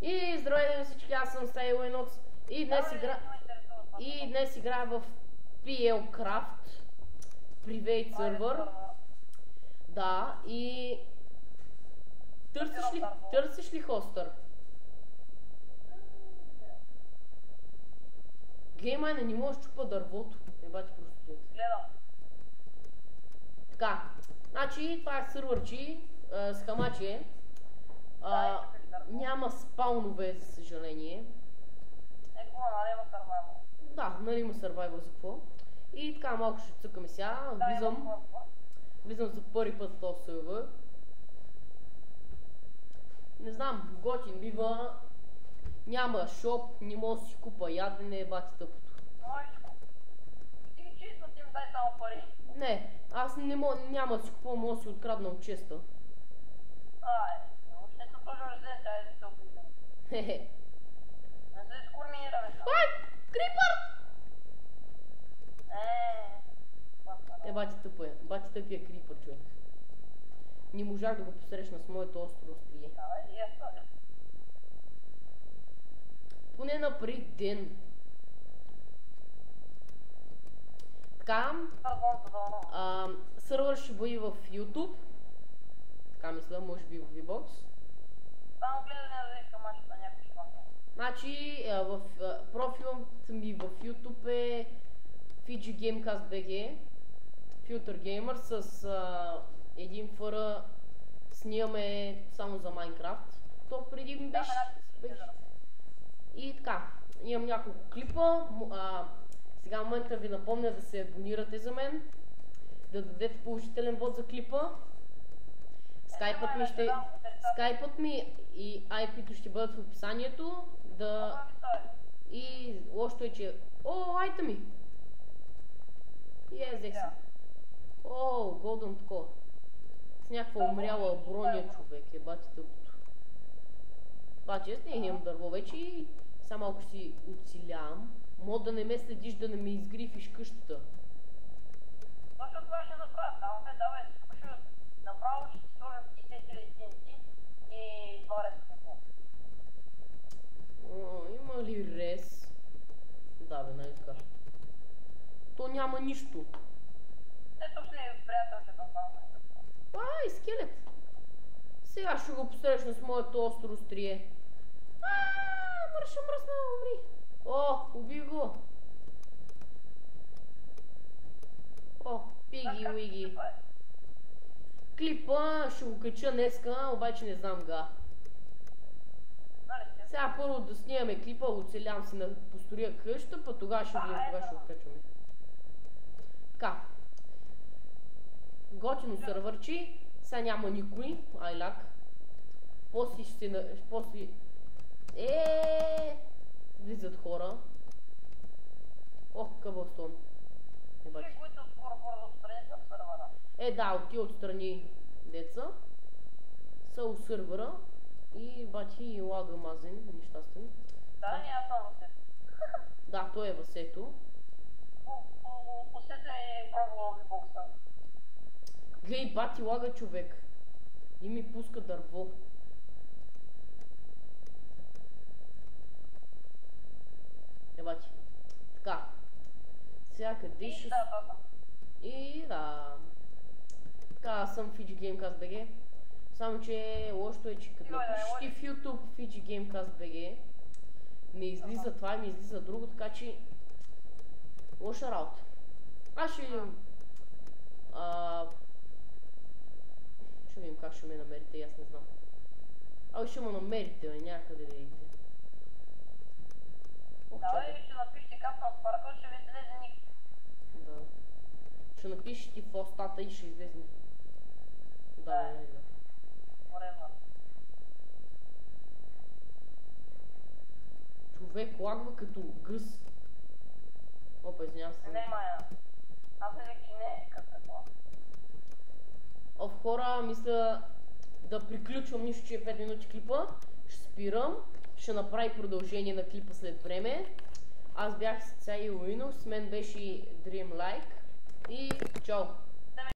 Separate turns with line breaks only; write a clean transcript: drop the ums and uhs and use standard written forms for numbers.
И здравейте всички, аз съм Стайл Linux и днес играя в PLCraft Private сервер. Да, и търсиш ли хостър? Геймайна не може чупа дървото. Ебати простотията.
Гледам.
Така, значи това е сервърчи с хамаче. Няма спаунове, за съжаление.
Нали има survival?
Да, нали има survival за какво. И така малко ще цъкаме сега. Влизам за първи път в този сервер. Не знам, готин бива. Няма шоп, не мога да си купа ядене, бати тъпото.
Ти ги чиста, ти ми дай само пари.
Не, аз няма да си купувам, мога да си открадна от честа.
Въобще се пържа рожден, тя да се опитам.
Хе-хе.
Не се изкорминираме сега.
Крипър! Бати тъпо е. Бати тъпия крипър, човек. Не можах да го посрещна с моето остро острие. Поне на преди ден. Така, сървър ще бъде в YouTube. Така мисля, може би в VBOX.
Само гледане да искам мачета някой ще махне.
Значи, профилът ми в YouTube е Fiji Gamecast BG, Filter Gamer с един фъра снимаме само за Minecraft. То преди ми беше. И така, имам няколко клипа. Сега в момента ви напомня да се абонирате за мен, да дадете положителен вод за клипа. Скайпът ми и IP-то ще бъдат в описанието. И лошото е, че... айта ми! Взех си. Голден тако. С някаква умряла броня, човек, бати тъпото. Баче, не имам дърво вече и само ако си оцелявам, мога да не ме следиш, да не ме изгрифиш къщата.
Точно това ще направя, давай, направо ще сложим и TNT и два реса.
Има ли рез? Да бе, нали така. То няма нищо.
Ето си приятел, че там само.
Скелет. Сега ще го посрещна с моето остро острие. Мърша мръсна, умри. Уби го. Пиги уиги. Клипа ще го кача днеска, обаче не знам га. Сега първо да снимаме клипа, оцелявам си на построя къща, па тогава ще видим кога ще го качваме. Така. Готино сървърчи. Сега няма никой. Айлак. После ще влизат хора. Къбълстон.
Които скоро да отстрани за сървъра.
Да, от тия отстрани деца са у сървъра и бати и лага мазен, нещастен.
Да, аз съм в сето.
Да, той е в сето.
По сето е пробвал бокса.
Глей, бати лага, човек. И ми пуска дърво. Бати. Така. Сега къде ще... И да. Така, аз съм Fiji Gamecast BG. Само че лошото е, че като напишете в YouTube Fiji Gamecast BG, не излиза това и ми излиза друго, така че лоша работа. Аз ще видим. Ще видим как ще ме намерите, аз не знам. Ще ме намерите, някъде да идете.
Давай, ще напишете капна от парка, ще ви излезе ник.
Да. Ще напишеш ти в остата и ще излезе ник. Да. Човек лагва като гъс. Извинявам се.
Не, Майя. Аз видих, че не е като такова.
Хора, мисля да приключвам, нищо, че е 5 минути клипа. Ще спирам. Ще направи продължение на клипа след време. Аз бях Стайл Linux, с мен беше Dream Like и чао!